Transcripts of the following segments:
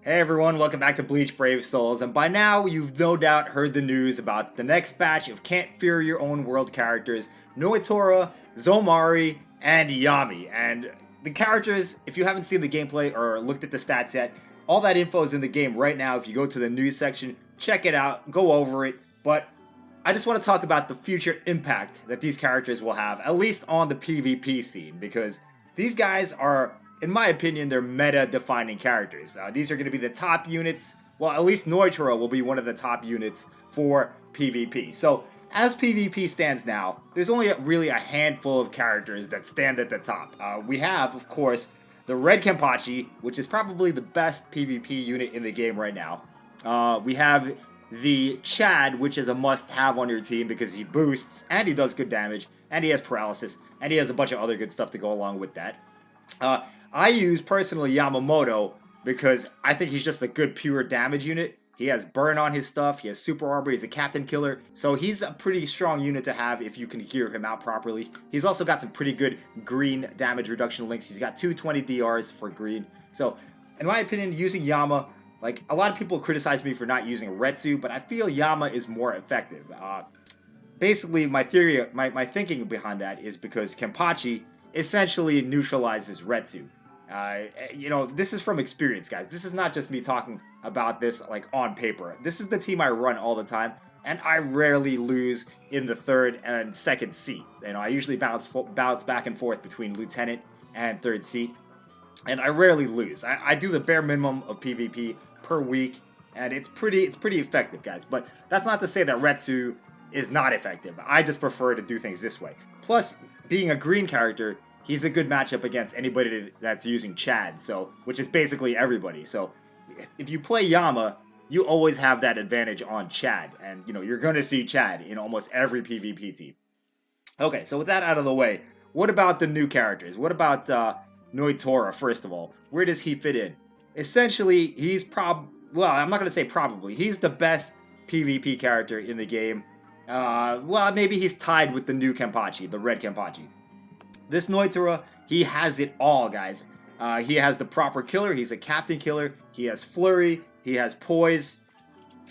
Hey everyone, welcome back to Bleach Brave Souls, and by now you've no doubt heard the news about the next batch of Can't Fear Your Own World characters, Nnoitora, Zomari, and Yami. And the characters, if you haven't seen the gameplay or looked at the stats yet, all that info is in the game right now. If you go to the news section, check it out, go over it, but I just want to talk about the future impact that these characters will have, at least on the PvP scene, because these guys are, in my opinion, they're meta-defining characters. These are going to be the top units. Well, at least Nnoitora will be one of the top units for PvP. So, as PvP stands now, there's only really a handful of characters that stand at the top. We have, of course, the Red Kenpachi, which is probably the best PvP unit in the game right now. We have the Chad, which is a must-have on your team because he boosts, and he does good damage, and he has paralysis, and he has a bunch of other good stuff to go along with that. I use, personally, Yamamoto because I think he's just a good pure damage unit. He has burn on his stuff, he has super armor, he's a captain killer, so he's a pretty strong unit to have if you can gear him out properly. He's also got some pretty good green damage reduction links. He's got 220 DRs for green. So, in my opinion, using Yama, like, a lot of people criticize me for not using Retsu, but I feel Yama is more effective. Basically, my theory, my thinking behind that is because Kenpachi essentially neutralizes Retsu. This is from experience, guys. This is not just me talking about this like on paper. This is the team I run all the time, and I rarely lose in the third and second seat. I usually bounce back and forth between lieutenant and third seat, and I rarely lose. I do the bare minimum of PvP per week, and it's pretty effective, guys. But that's not to say that Retsu is not effective. I just prefer to do things this way. Plus, being a green character, he's a good matchup against anybody that's using Chad, which is basically everybody. So if you play Yama, you always have that advantage on Chad, and you're gonna see Chad in almost every PvP team. Okay, so with that out of the way, what about the new characters? What about Nnoitora, first of all? Where does he fit in? Essentially, he's well, I'm not gonna say probably. He's the best PvP character in the game. Well, maybe he's tied with the new Kenpachi, the Red Kenpachi. This Nnoitora, he has it all, guys. He has the proper killer. He's a captain killer. He has flurry. He has poise.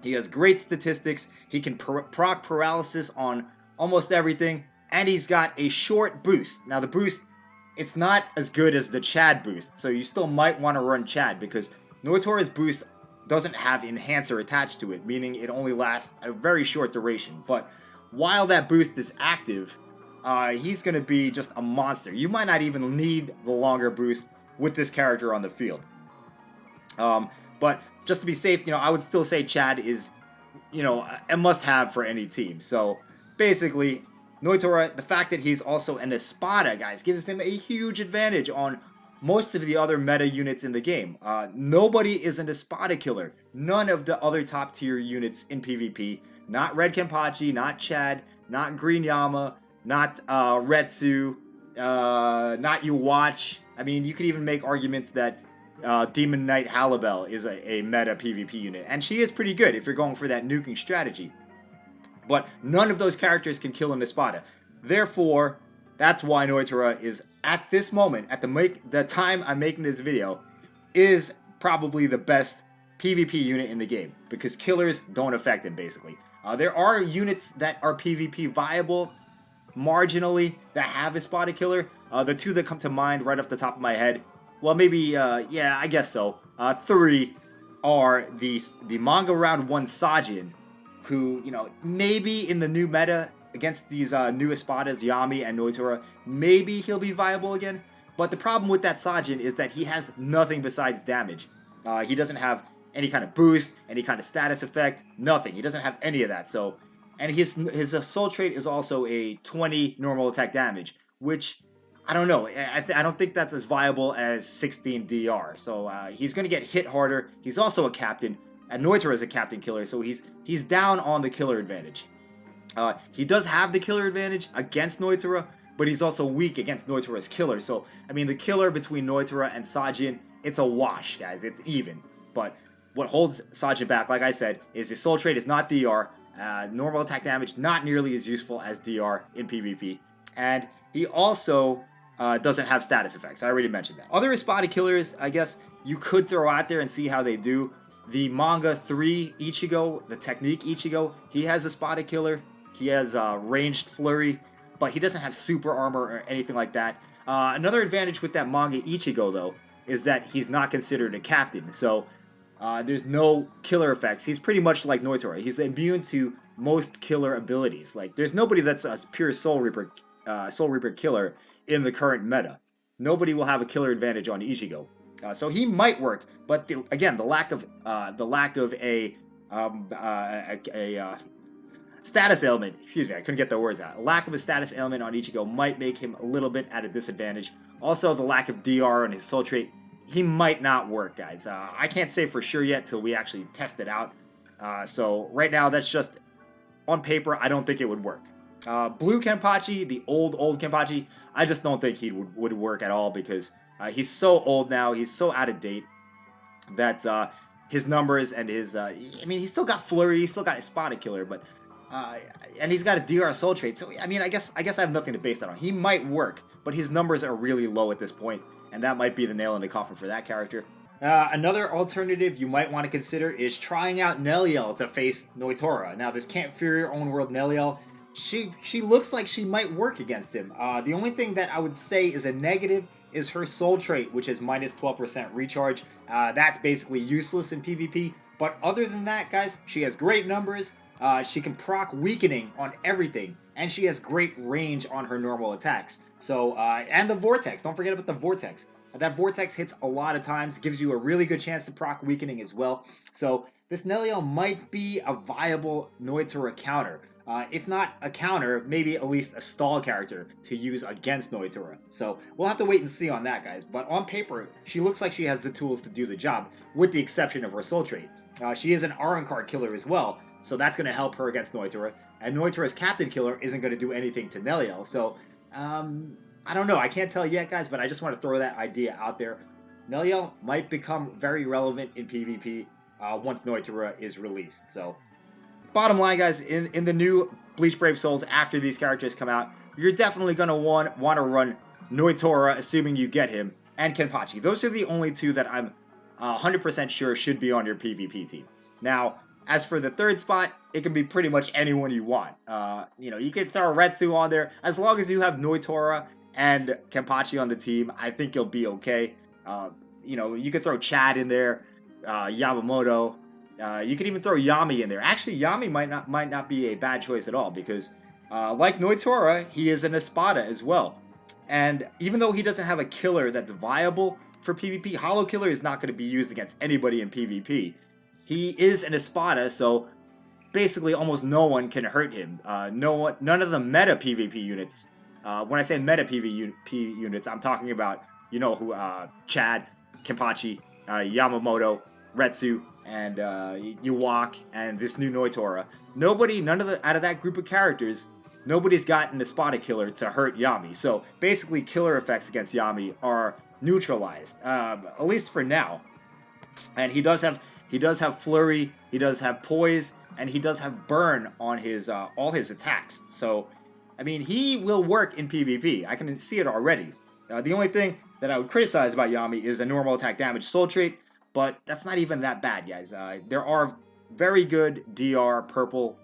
He has great statistics. He can proc paralysis on almost everything. And he's got a short boost. Now, the boost, it's not as good as the Chad boost. So you still might want to run Chad because Nnoitora's boost doesn't have enhancer attached to it, meaning it only lasts a very short duration. But while that boost is active, he's going to be just a monster. You might not even need the longer boost with this character on the field. But just to be safe, I would still say Chad is, a must-have for any team. So basically, Nnoitora, the fact that he's also an Espada, guys, gives him a huge advantage on most of the other meta units in the game. Nobody is an Espada killer. None of the other top tier units in PvP. Not Red Kenpachi, not Chad, not Green Yama, not Retsu, not You Watch. I mean, you could even make arguments that Demon Knight Halibel is a meta PvP unit. And she is pretty good if you're going for that nuking strategy. But none of those characters can kill an Espada. Therefore, that's why Nnoitora is, at this moment, at the time I'm making this video, is probably the best PvP unit in the game. Because killers don't affect him, basically. There are units that are PvP viable, marginally, that have Espada killer. The two that come to mind right off the top of my head, well, maybe, yeah, I guess so. Three are the manga round 1 Sajin, who, maybe in the new meta against these new Espadas, Yami and Nnoitora, maybe he'll be viable again. But the problem with that Sajin is that he has nothing besides damage. He doesn't have any kind of boost, any kind of status effect, nothing. He doesn't have any of that. So, and his soul trait is also a 20 normal attack damage, which I don't know. I don't think that's as viable as 16 DR. So he's going to get hit harder. He's also a captain, and Nnoitora is a captain killer, so he's down on the killer advantage. He does have the killer advantage against Nnoitora, but he's also weak against Nnoitora's killer. So, I mean, the killer between Nnoitora and Sajin, it's a wash, guys. It's even. But what holds Sajin back, like I said, is his soul trait is not DR. Normal attack damage, not nearly as useful as DR in PvP. And he also doesn't have status effects. I already mentioned that. Other Espada killers, I guess, you could throw out there and see how they do. The manga 3 Ichigo, the technique Ichigo, he has a spotted killer. He has ranged flurry, but he doesn't have super armor or anything like that. Another advantage with that manga Ichigo, though, is that he's not considered a captain. So there's no killer effects. He's pretty much like Nnoitora. He's immune to most killer abilities. Like, there's nobody that's a pure Soul Reaper killer in the current meta. Nobody will have a killer advantage on Ichigo. So he might work, but again, the lack of a status ailment. Excuse me, I couldn't get the words out. A lack of a status ailment on Ichigo might make him a little bit at a disadvantage. Also, the lack of DR on his soul trait, he might not work, guys. I can't say for sure yet till we actually test it out. So right now, that's just on paper. I don't think it would work. Blue Kenpachi, the old Kenpachi, I just don't think he would work at all because he's so old now. He's so out of date that his numbers and his... I mean, he's still got Flurry. He's still got his Spotted Killer, but... and he's got a DR Soul Trait. So, I mean, I guess I have nothing to base that on. He might work, but his numbers are really low at this point, and that might be the nail in the coffin for that character. Another alternative you might want to consider is trying out Neliel to face Nnoitora. Now, this Can't Fear Your Own World Neliel, she looks like she might work against him. The only thing that I would say is a negative is her Soul Trait, which is minus 12% recharge. That's basically useless in PvP. But other than that, guys, she has great numbers. She can proc weakening on everything, and she has great range on her normal attacks. So, and the Vortex. Don't forget about the Vortex. That Vortex hits a lot of times, gives you a really good chance to proc weakening as well. So, this Neliel might be a viable Nnoitora counter. If not a counter, maybe at least a stall character to use against Nnoitora. So, we'll have to wait and see on that, guys. But on paper, she looks like she has the tools to do the job, with the exception of her Soul Trait. She is an Arunkar killer as well, so that's going to help her against Nnoitora. And Nnoitora's Captain Killer isn't going to do anything to Neliel. So, I don't know. I can't tell yet, guys, but I just want to throw that idea out there. Neliel might become very relevant in PvP once Nnoitora is released. So, bottom line, guys, in the new Bleach Brave Souls, after these characters come out, you're definitely going to want to run Nnoitora, assuming you get him, and Kenpachi. Those are the only two that I'm 100% sure should be on your PvP team. Now, as for the third spot, it can be pretty much anyone you want. You can throw Retsu on there. As long as you have Nnoitora and Kenpachi on the team, I think you'll be okay. You could throw Chad in there, Yamamoto. You could even throw Yami in there. Actually, Yami might not be a bad choice at all because, like Nnoitora, he is an Espada as well. And even though he doesn't have a killer that's viable for PvP, Hollow Killer is not going to be used against anybody in PvP. He is an Espada, so basically almost no one can hurt him. None of the meta PvP units. When I say meta PvP units, I'm talking about, Chad, Kenpachi, Yamamoto, Retsu, and Yuwak, and this new Nnoitora. Out of that group of characters, nobody's gotten a Spotted Killer to hurt Yami. So basically, killer effects against Yami are neutralized, at least for now. And he does have Flurry, he does have Poise, and he does have Burn on his all his attacks. So, I mean, he will work in PvP. I can see it already. The only thing that I would criticize about Yami is a normal attack damage Soul Trait, but that's not even that bad, guys. There are very good DR purple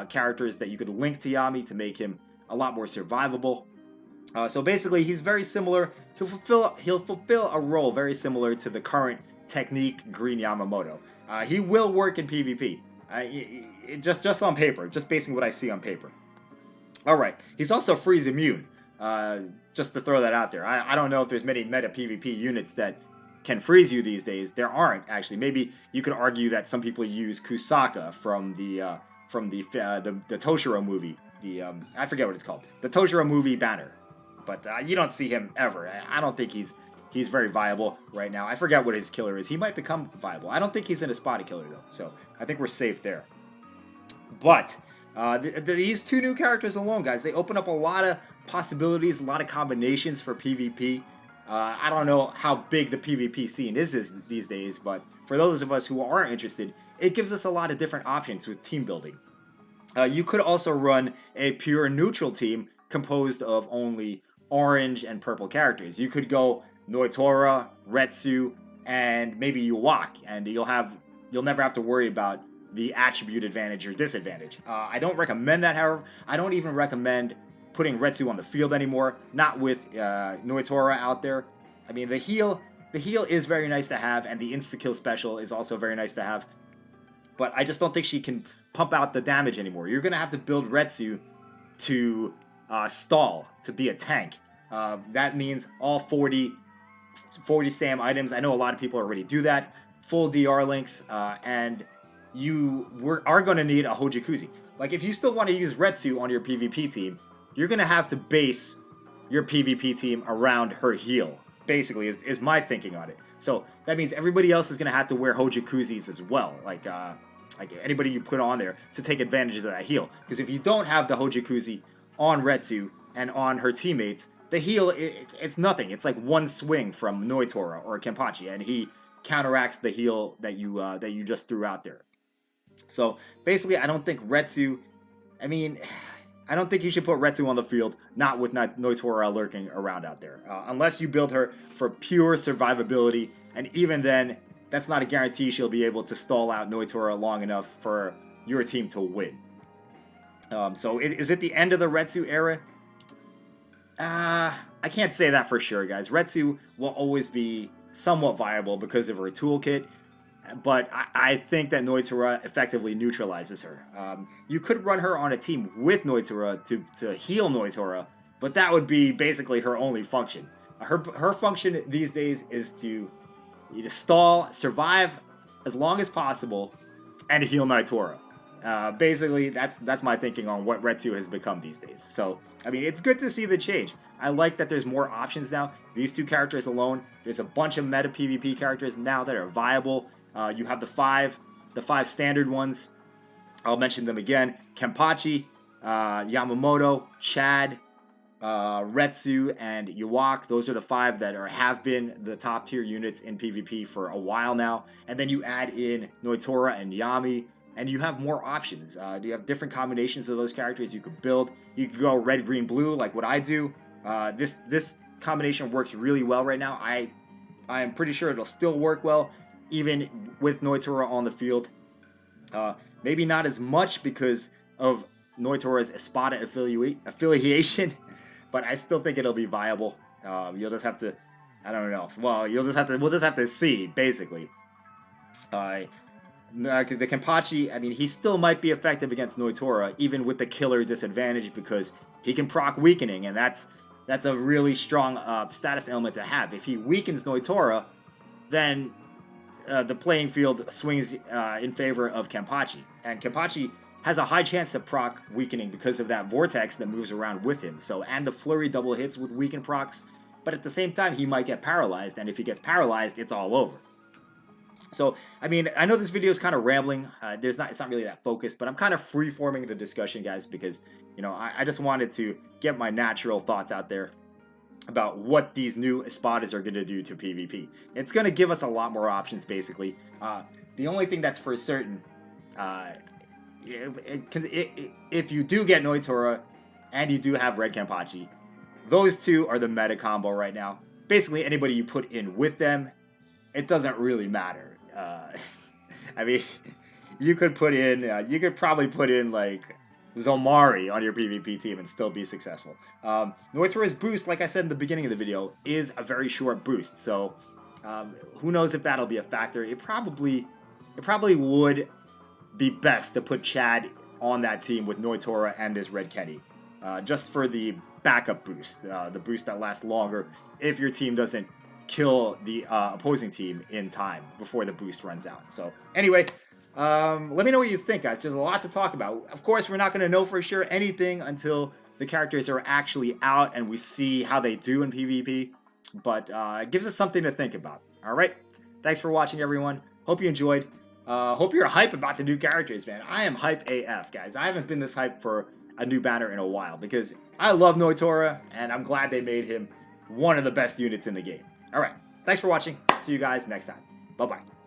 characters that you could link to Yami to make him a lot more survivable. So basically, he's very similar. He'll fulfill a role very similar to the current technique Green Yamamoto. He will work in PvP. Just on paper, just basing what I see on paper. Alright, he's also freeze immune. Just to throw that out there. I don't know if there's many meta PvP units that can freeze you these days. There aren't, actually. Maybe you could argue that some people use Kusaka from the Toshiro movie. I forget what it's called. The Toshiro movie banner. But you don't see him ever. I don't think he's very viable right now. I forget what his killer is. He might become viable. I don't think he's in a Spotted Killer, though. So I think we're safe there. But these two new characters alone, guys, they open up a lot of possibilities, a lot of combinations for PvP. I don't know how big the PvP scene is these days, but for those of us who are interested, it gives us a lot of different options with team building. You could also run a pure neutral team composed of only orange and purple characters. You could go Nnoitora, Retsu, and maybe you walk, and you'll never have to worry about the attribute advantage or disadvantage. I don't recommend that, however. I don't even recommend putting Retsu on the field anymore, not with Nnoitora out there. I mean, the heal is very nice to have, and the insta-kill special is also very nice to have, but I just don't think she can pump out the damage anymore. You're going to have to build Retsu to stall, to be a tank. That means all 40 SAM items. I know a lot of people already do that. Full DR links, and you are going to need a Hojikuzi. Like, if you still want to use Retsu on your PvP team, you're going to have to base your PvP team around her heal, basically, is my thinking on it. So that means everybody else is going to have to wear Hojikuzis as well, like anybody you put on there to take advantage of that heal. Because if you don't have the Hojikuzi on Retsu and on her teammates, the heal, it's nothing. It's like one swing from Nnoitora or Kenpachi, and he counteracts the heal that you just threw out there. So basically, I don't think Retsu, I don't think you should put Retsu on the field, not with Nnoitora lurking around out there. Unless you build her for pure survivability, and even then, that's not a guarantee she'll be able to stall out Nnoitora long enough for your team to win. So is it the end of the Retsu era? I can't say that for sure, guys. Retsu will always be somewhat viable because of her toolkit, but I think that Nnoitora effectively neutralizes her. You could run her on a team with Nnoitora to heal Nnoitora, but that would be basically her only function. Her function these days is to stall, survive as long as possible, and heal Nnoitora. Basically, that's my thinking on what Retsu has become these days. So, I mean, it's good to see the change. I like that there's more options now. These two characters alone, there's a bunch of meta PvP characters now that are viable. You have the five standard ones. I'll mention them again. Kenpachi, Yamamoto, Chad, Retsu, and Yuwak. Those are the 5 that have been the top tier units in PvP for a while now. And then you add in Nnoitora and Yami, and you have more options. You have different combinations of those characters you could build. You could go red, green, blue, like what I do. This combination works really well right now. I'm pretty sure it'll still work well, even with Nnoitora on the field. Maybe not as much because of Nnoitora's Espada affiliation, but I still think it'll be viable. You'll just have to, I don't know. Well, we'll just have to see, basically. The Kenpachi, I mean, he still might be effective against Nnoitora, even with the killer disadvantage, because he can proc weakening, and that's a really strong status element to have. If he weakens Nnoitora, then the playing field swings in favor of Kenpachi. And Kenpachi has a high chance to proc weakening because of that vortex that moves around with him. So, and the flurry double hits with weaken procs, but at the same time, he might get paralyzed, and if he gets paralyzed, it's all over. So, I mean, I know this video is kind of rambling. It's not really that focused, but I'm kind of free-forming the discussion, guys, because, you know, I just wanted to get my natural thoughts out there about what these new Espadas are going to do to PvP. It's going to give us a lot more options, basically. The only thing that's for certain, if you do get Nnoitora and you do have Red Kenpachi, those two are the meta combo right now. Basically, anybody you put in with them, it doesn't really matter. I mean, you could probably put in like Zomari on your PvP team and still be successful. Nnoitora's boost, like I said in the beginning of the video, is a very short boost. So who knows if that'll be a factor. It probably would be best to put Chad on that team with Nnoitora and this Red Kenny, just for the backup boost, the boost that lasts longer if your team doesn't kill the opposing team in time before the boost runs out. So anyway, let me know what you think, guys. There's a lot to talk about. Of course, we're not going to know for sure anything until the characters are actually out and we see how they do in PvP, but it gives us something to think about. All right, thanks for watching, everyone. Hope you enjoyed. Hope you're hype about the new characters, man. I am hype AF, guys. I haven't been this hype for a new banner in a while because I love Nnoitora and I'm glad they made him one of the best units in the game. All right, thanks for watching. See you guys next time. Bye-bye.